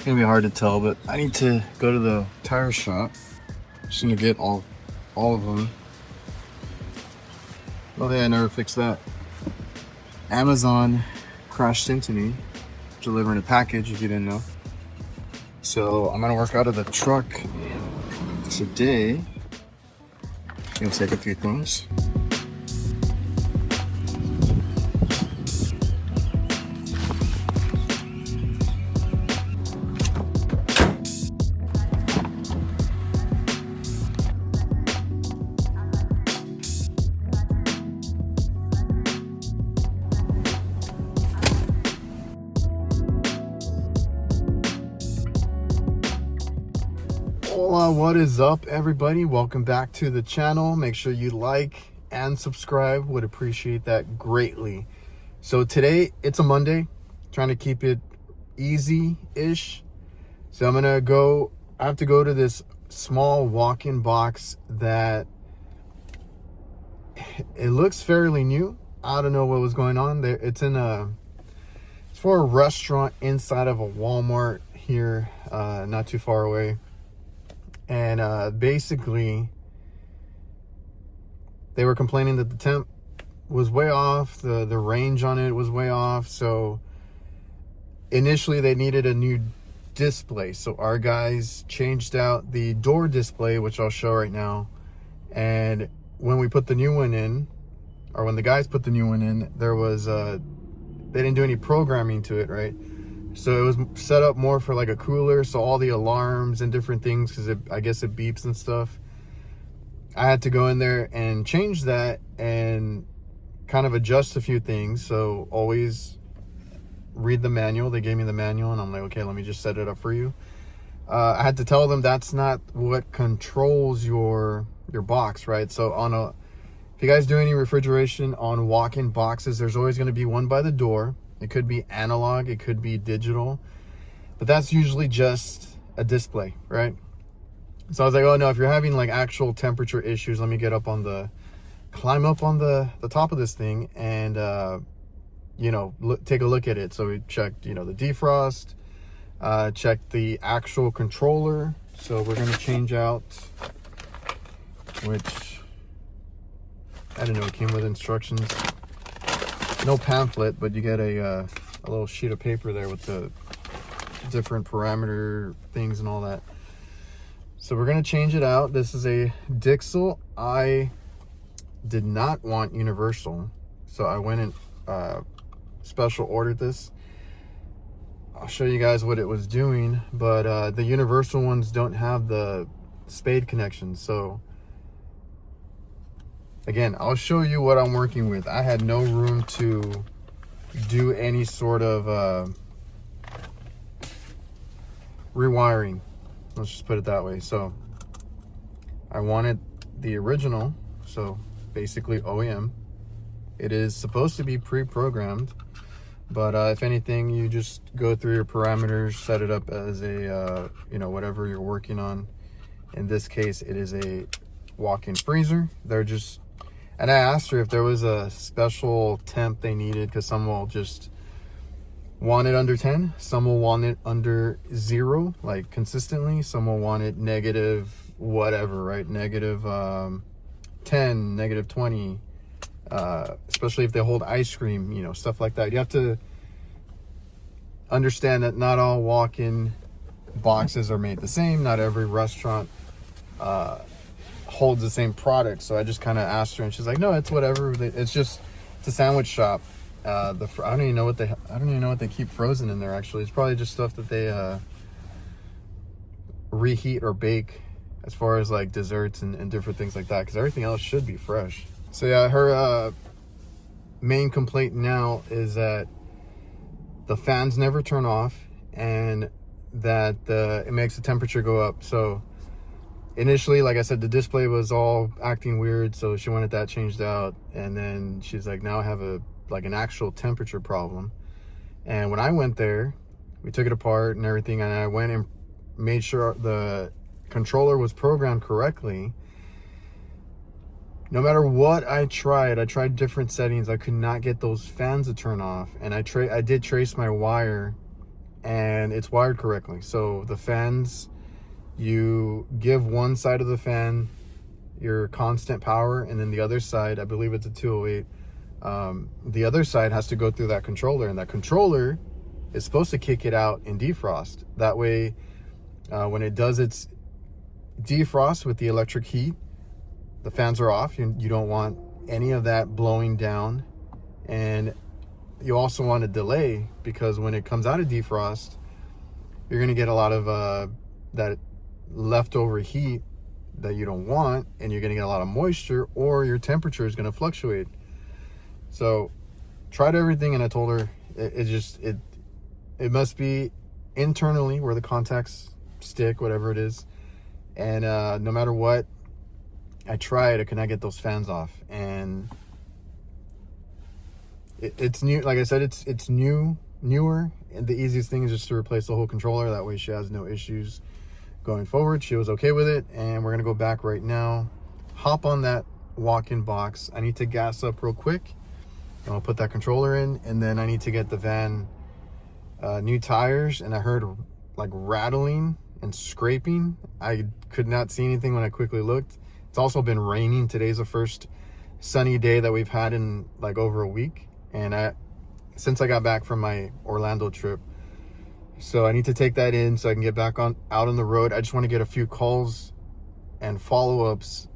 It's gonna be hard to tell, but I need to go to the tire shop. Just gonna get all of them. Oh yeah, I never fixed that. Amazon crashed into me, delivering a package if you didn't know. So I'm gonna work out of the truck today. Gonna take a few things. Hola, what is up, everybody? Welcome back to the channel. Make sure you like and subscribe. Would appreciate that greatly. So today it's a Monday, trying to keep it easy-ish. So I have to go to this small walk-in box that it looks fairly new. I don't know what was going on there. It's for a restaurant inside of a Walmart here, not too far away. And basically, they were complaining that the temp was way off, the range on it was way off. So initially, they needed a new display. So our guys changed out the door display, which I'll show right now. And when we put the new one in, or when the guys put the new one in, there was they didn't do any programming to it, right? So it was set up more for like a cooler, so all the alarms and different things, because I guess it beeps and stuff. I had to go in there and change that and kind of adjust a few things. So always read the manual. They gave me the manual, and I'm like, okay, let me just set it up for you. I had to tell them that's not what controls your box, right? So if you guys do any refrigeration on walk-in boxes, there's always going to be one by the door. It could be analog, it could be digital, but that's usually just a display, right? So I was like, oh no, if you're having like actual temperature issues, let me climb up on the top of this thing and, take a look at it. So we checked, the defrost, checked the actual controller. So we're going to change out, which I didn't know it came with instructions. No pamphlet, but you get a little sheet of paper there with the different parameter things and all that. So we're going to change it out. This is a Dixel. I did not want universal, so I went and special ordered this. I'll show you guys what it was doing, but the universal ones don't have the spade connection. So again, I'll show you what I'm working with. I had no room to do any sort of rewiring. Let's just put it that way. So I wanted the original, so basically OEM. It is supposed to be pre-programmed, but if anything, you just go through your parameters, set it up as a, whatever you're working on. In this case, it is a walk-in freezer. And I asked her if there was a special temp they needed, because some will just want it under 10. Some will want it under 0, like consistently. Some will want it negative whatever, right? Negative 10, negative 20, especially if they hold ice cream, stuff like that. You have to understand that not all walk-in boxes are made the same. Not every restaurant holds the same product. So I just kind of asked her, and she's like, no, it's whatever. It's a sandwich shop. I don't even know what they keep frozen in there. Actually, it's probably just stuff that they reheat or bake, as far as like desserts and different things like that, because everything else should be fresh. So yeah, her main complaint now is that the fans never turn off, and that it makes the temperature go up. So initially, like I said, the display was all acting weird, so she wanted that changed out. And then she's like, now I have an actual temperature problem. And when I went there, we took it apart and everything, and I went and made sure the controller was programmed correctly. No matter what I tried different settings, I could not get those fans to turn off. And I did trace my wire and it's wired correctly. So the fans, you give one side of the fan your constant power, and then the other side, I believe it's a 208, the other side has to go through that controller, and that controller is supposed to kick it out in defrost. That way, when it does its defrost with the electric heat, the fans are off. You don't want any of that blowing down, and you also want a delay, because when it comes out of defrost, you're going to get a lot of that leftover heat that you don't want, and you're going to get a lot of moisture, or your temperature is going to fluctuate. So tried everything, and I told her it must be internally where the contacts stick, whatever it is. And no matter what I tried, I could not get those fans off. And it's new. Like I said, it's newer, and the easiest thing is just to replace the whole controller. That way she has no issues going forward. She was okay with it, and we're gonna go back right now, hop on that walk-in box. I need to gas up real quick, and I'll put that controller in, and then I need to get the van new tires. And I heard like rattling and scraping. I could not see anything when I quickly looked. It's also been raining. Today's the first sunny day that we've had in like over a week, and since I got back from my Orlando trip. So I need to take that in so I can get back out on the road. I just want to get a few calls and follow-ups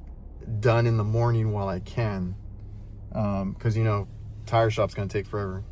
done in the morning while I can, because tire shop's gonna take forever.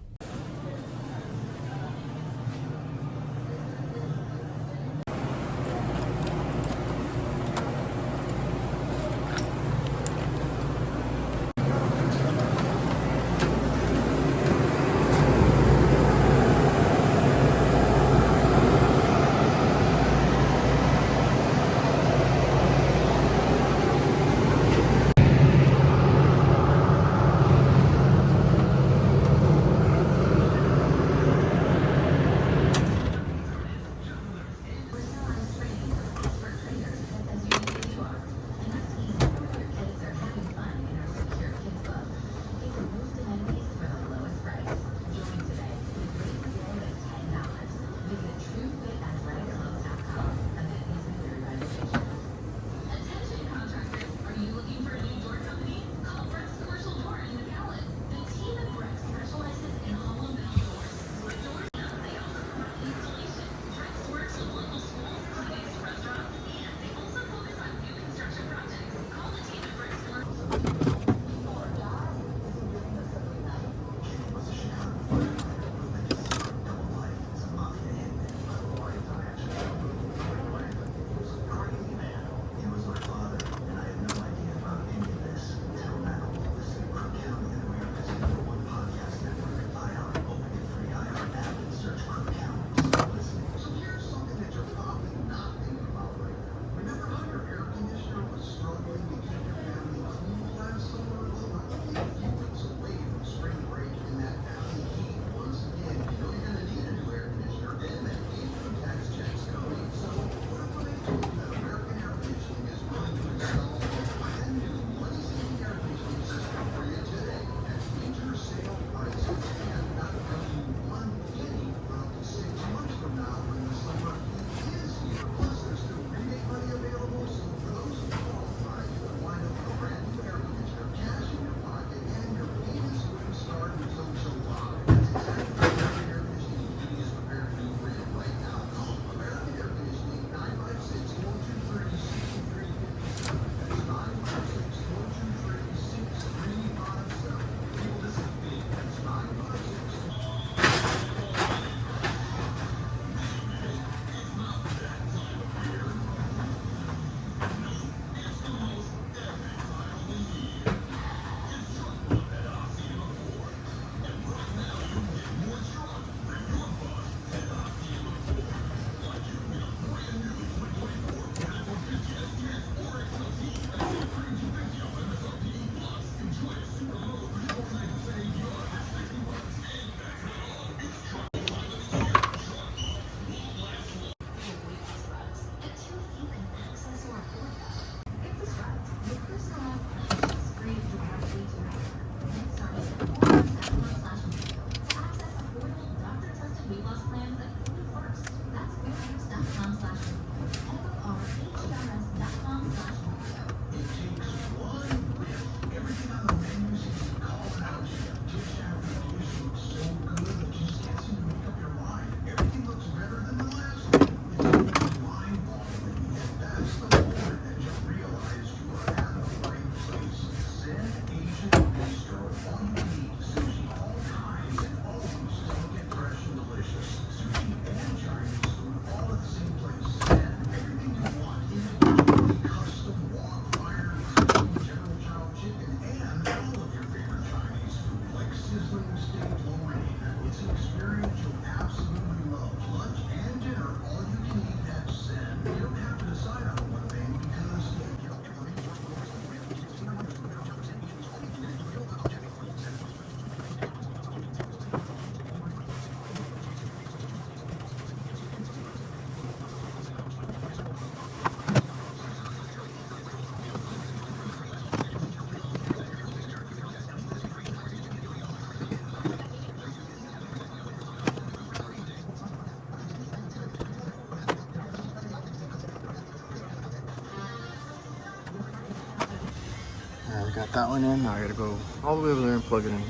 got that one in. Now I gotta go all the way over there and plug it in.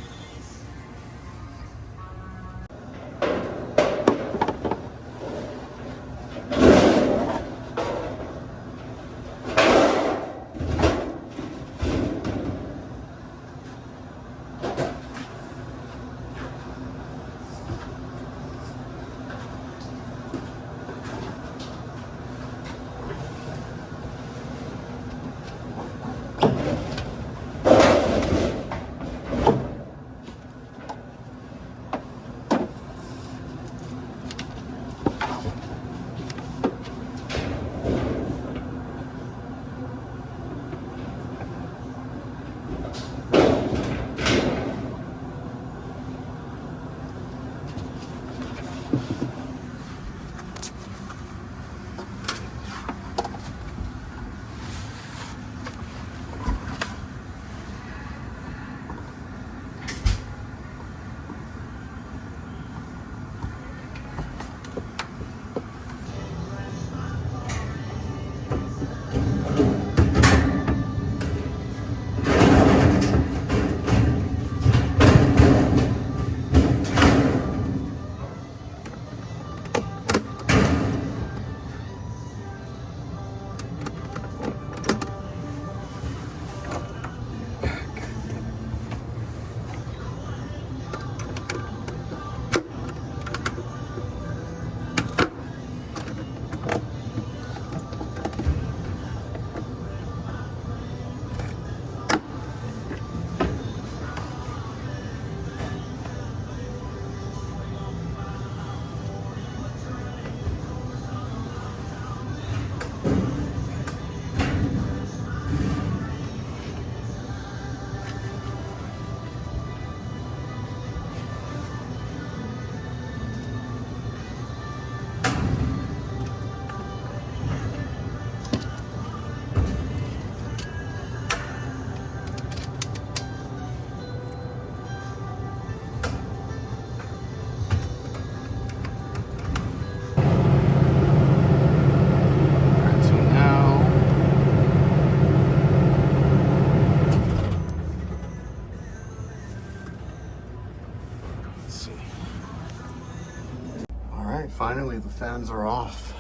Finally, the fans are off.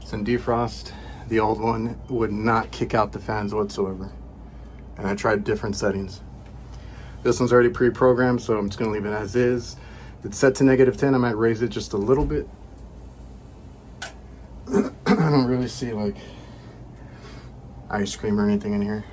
It's in defrost. The old one would not kick out the fans whatsoever. And I tried different settings. This one's already pre-programmed, so I'm just gonna leave it as is. It's set to -10. I might raise it just a little bit. I don't really see like ice cream or anything in here.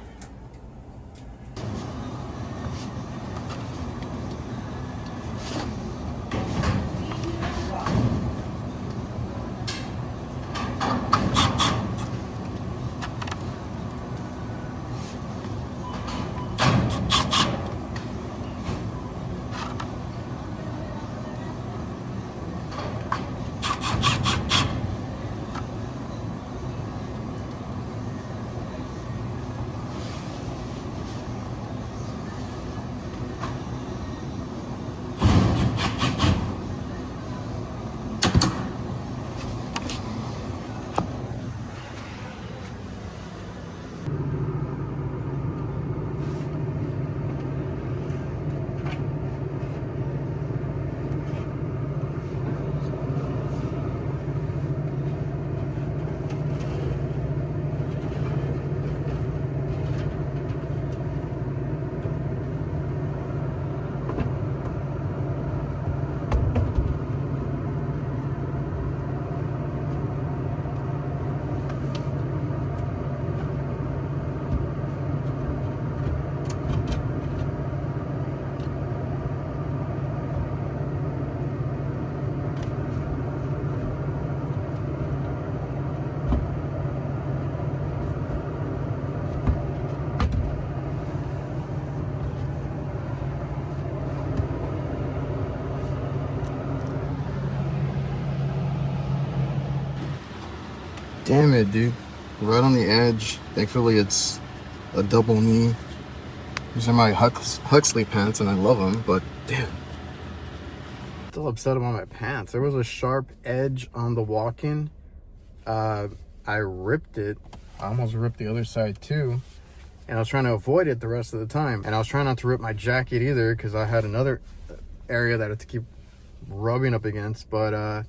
Damn it, dude. Right on the edge. Thankfully, it's a double knee. These are my Huxley pants, and I love them, but damn. Still upset about my pants. There was a sharp edge on the walk-in. I ripped it. I almost ripped the other side too. and I was trying to avoid it the rest of the time. And I was trying not to rip my jacket either, because I had another area that I had to keep rubbing up against. But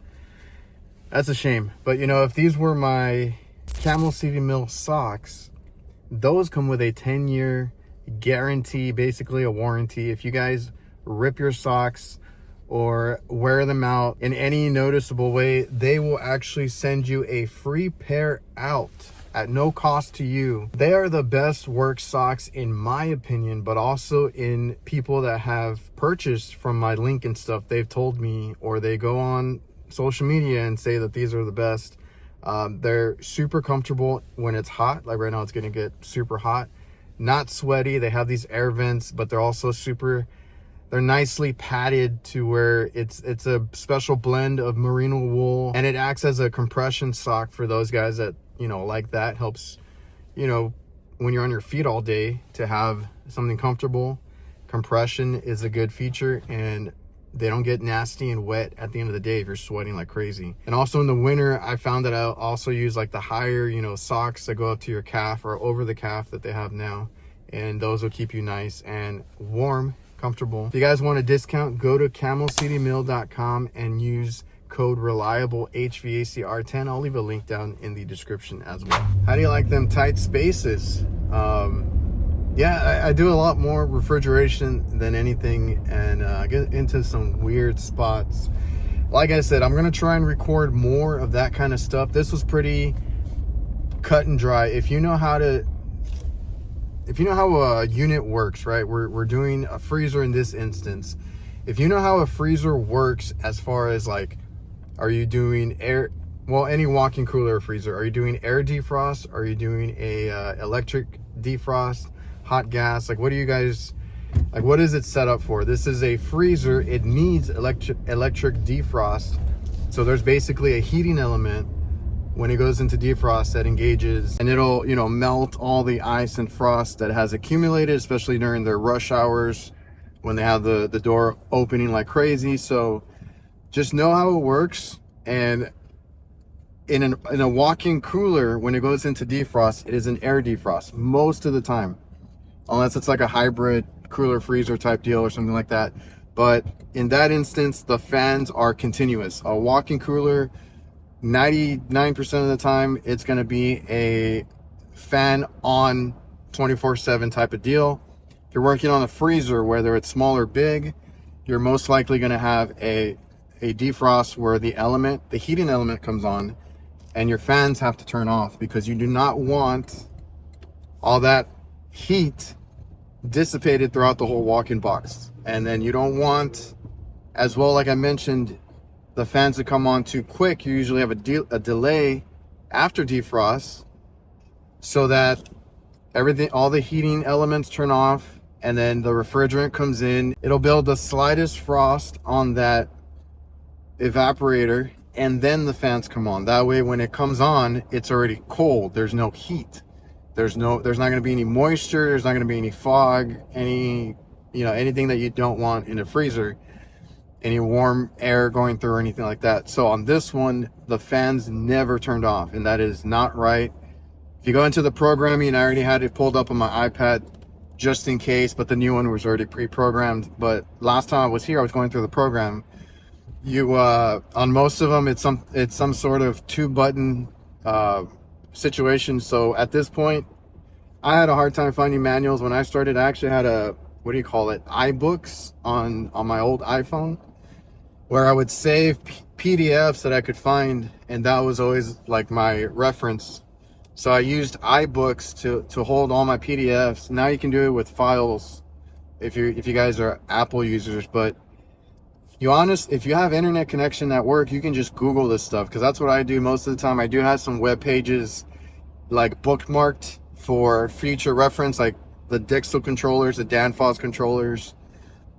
that's a shame. But you know, if these were my Camel City Mill socks, those come with a 10-year guarantee, basically a warranty. If you guys rip your socks or wear them out in any noticeable way, they will actually send you a free pair out at no cost to you. They are the best work socks in my opinion, but also in people that have purchased from my link and stuff. They've told me, or they go on social media and say that these are the best. They're super comfortable when it's hot. Like right now it's gonna get super hot. Not sweaty. They have these air vents, but they're also they're nicely padded to where it's a special blend of merino wool, and it acts as a compression sock for those guys that, you know, like that. Helps, you know, when you're on your feet all day, to have something comfortable. Compression is a good feature, and they don't get nasty and wet at the end of the day if you're sweating like crazy. And also in the winter, I found that I'll also use like the higher, you know, socks that go up to your calf or over the calf that they have now, and those will keep you nice and warm, comfortable. If you guys want a discount, go to camelcitymill.com and use code reliablehvacr10. I'll leave a link down in the description as well. How do you like them tight spaces? Yeah, I do a lot more refrigeration than anything, and I get into some weird spots. Like I said, I'm gonna try and record more of that kind of stuff. This was pretty cut and dry. If you know how a unit works, right? We're doing a freezer in this instance. If you know how a freezer works, as far as like, are you doing air, well, any walk-in cooler or freezer, are you doing air defrost? Are you doing a electric defrost, hot gas? Like, what do you guys, like, what is it set up for? This is a freezer. It needs electric defrost. So there's basically a heating element when it goes into defrost that engages, and it'll, you know, melt all the ice and frost that has accumulated, especially during their rush hours when they have the door opening like crazy. So just know how it works. And in a walk-in cooler, when it goes into defrost, it is an air defrost most of the time, unless it's like a hybrid cooler freezer type deal or something like that. But in that instance, the fans are continuous. A walk-in cooler, 99% of the time, it's going to be a fan on 24/7 type of deal. If you're working on a freezer, whether it's small or big, you're most likely going to have a defrost where the heating element comes on, and your fans have to turn off, because you do not want all that heat dissipated throughout the whole walk-in box. And then you don't want, as well, like I mentioned, the fans to come on too quick. You usually have a delay after defrost, so that all the heating elements turn off, and then the refrigerant comes in. It'll build the slightest frost on that evaporator, and then the fans come on. That way, when it comes on, it's already cold. There's no heat. There's not going to be any moisture. There's not going to be any fog, anything that you don't want in a freezer, any warm air going through or anything like that. So on this one, the fans never turned off, and that is not right. If you go into the programming, I already had it pulled up on my iPad just in case, but the new one was already pre-programmed. But last time I was here, I was going through the program. You on most of them, it's some sort of 2-button situation. So at this point, I had a hard time finding manuals. When I started, I actually had iBooks on my old iPhone, where I would save PDFs that I could find, and that was always like my reference. So I used iBooks to hold all my PDFs. Now you can do it with files if you guys are Apple users. But if you have internet connection at work, you can just Google this stuff, because that's what I do most of the time. I do have some web pages like bookmarked for future reference, like the Dixel controllers, the Danfoss controllers,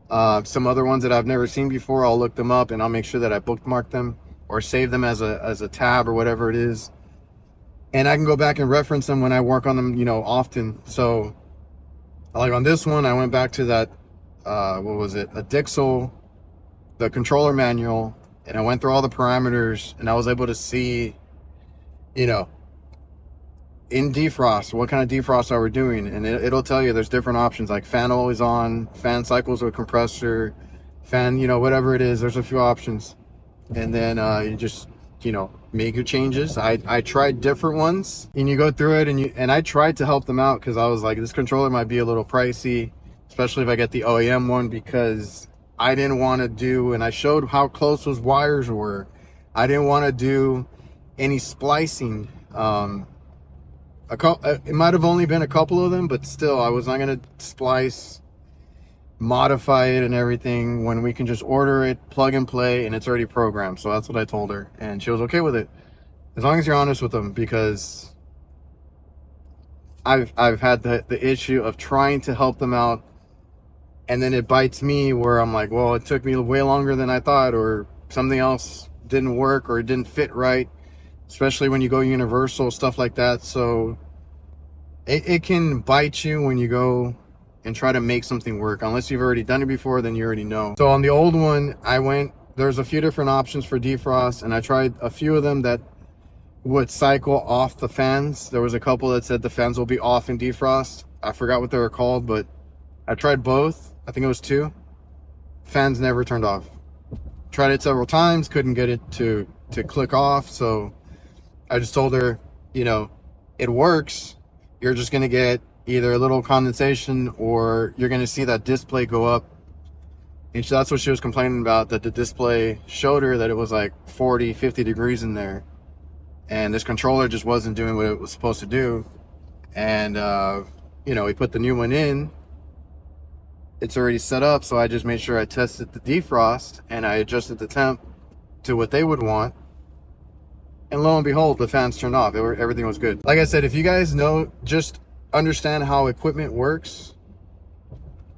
some other ones that I've never seen before. I'll look them up and I'll make sure that I bookmark them or save them as a tab or whatever it is, and I can go back and reference them when I work on them, often. So like on this one, I went back to that a Dixel, the controller manual, and I went through all the parameters, and I was able to see, in defrost, what kind of defrost are we doing? And it'll tell you there's different options, like fan always on, fan cycles with compressor, fan, you know, whatever it is. There's a few options. And then you just, you know, make your changes. I tried different ones, and you go through it, and I tried to help them out because I was like, this controller might be a little pricey, especially if I get the OEM one, because I didn't want to do, and I showed how close those wires were. I didn't want to do any splicing. It might have only been a couple of them, but still, I was not going to splice, modify it and everything when we can just order it, plug and play, and it's already programmed. So that's what I told her, and she was okay with it, as long as you're honest with them, because I've had the issue of trying to help them out, and then it bites me where I'm like, well, it took me way longer than I thought, or something else didn't work, or it didn't fit right, especially when you go universal, stuff like that. So it can bite you when you go and try to make something work. Unless you've already done it before, then you already know. So on the old one, there's a few different options for defrost, and I tried a few of them that would cycle off the fans. There was a couple that said the fans will be off in defrost. I forgot what they were called, but I tried both. I think it was 2. Fans never turned off. Tried it several times, couldn't get it to click off. So I just told her, you know, it works. You're just gonna get either a little condensation, or you're gonna see that display go up. And that's what she was complaining about, that the display showed her that it was like 40, 50 degrees in there. And this controller just wasn't doing what it was supposed to do. And, you know, we put the new one in. It's already set up, so I just made sure I tested the defrost, and I adjusted the temp to what they would want. And lo and behold, the fans turned off. Everything was good. Like I said, if you guys know, just understand how equipment works,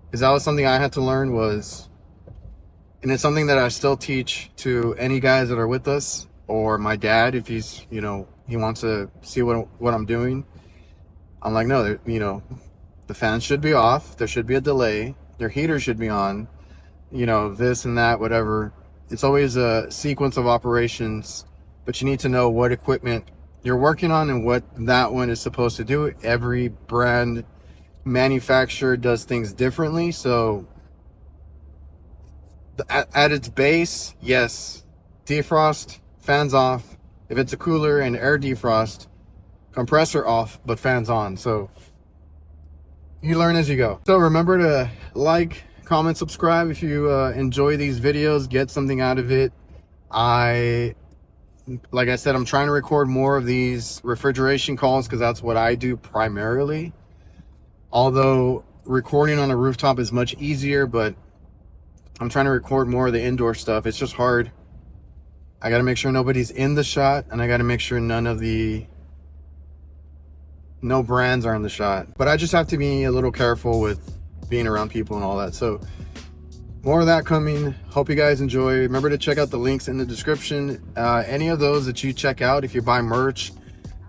because that was something I had to learn, and it's something that I still teach to any guys that are with us, or my dad, if he's, you know, he wants to see what I'm doing. I'm like, no, you know, the fans should be off. There should be a delay. Their heater should be on, you know, this and that, whatever. It's always a sequence of operations, but you need to know what equipment you're working on and what that one is supposed to do. Every brand manufacturer does things differently. So at its base, yes, defrost, fans off. If it's a cooler and air defrost, compressor off, but fans on. So you learn as you go. So remember to like, comment, subscribe if you enjoy these videos, get something out of it. Like I said, I'm trying to record more of these refrigeration calls, because that's what I do primarily. Although recording on a rooftop is much easier, but I'm trying to record more of the indoor stuff. It's just hard. I got to make sure nobody's in the shot, and I got to make sure no brands are in the shot. But I just have to be a little careful with being around people and all that. So more of that coming. Hope you guys enjoy. Remember to check out the links in the description. Any of those that you check out, if you buy merch,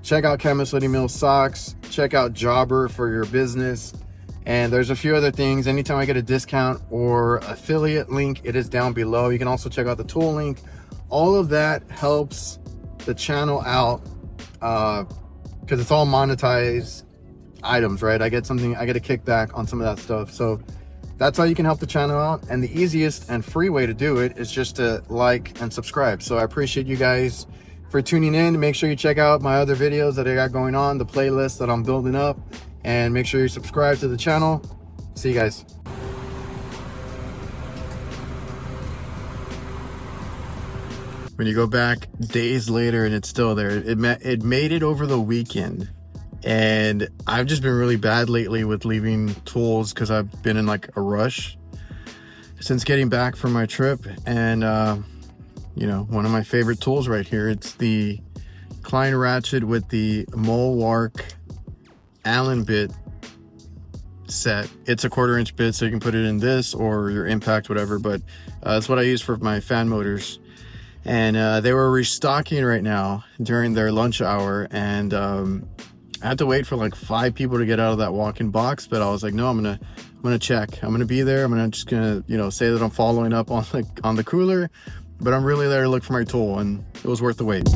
check out Chemist Liddy Mill socks, check out Jobber for your business, and there's a few other things. Anytime I get a discount or affiliate link, it is down below. You can also check out the tool link. All of that helps the channel out, because it's all monetized items, right? I get a kickback on some of that stuff. So that's how you can help the channel out, and the easiest and free way to do it is just to like and subscribe. So I appreciate you guys for tuning in. Make sure you check out my other videos that I got going on, the playlist that I'm building up, and make sure you subscribe to the channel. See you guys. When you go back days later and it's still there, it made it over the weekend. And I've just been really bad lately with leaving tools, because I've been in like a rush since getting back from my trip. And you know, one of my favorite tools right here, it's the Klein ratchet with the Molwark Allen bit set. It's a 1/4 inch bit, so you can put it in this or your impact, whatever. But that's what I use for my fan motors. And they were restocking right now during their lunch hour, and I had to wait for like 5 people to get out of that walk-in box. But I was like, no, I'm gonna check. I'm gonna be there. I'm just gonna, you know, say that I'm following up on the cooler, but I'm really there to look for my tool, and it was worth the wait.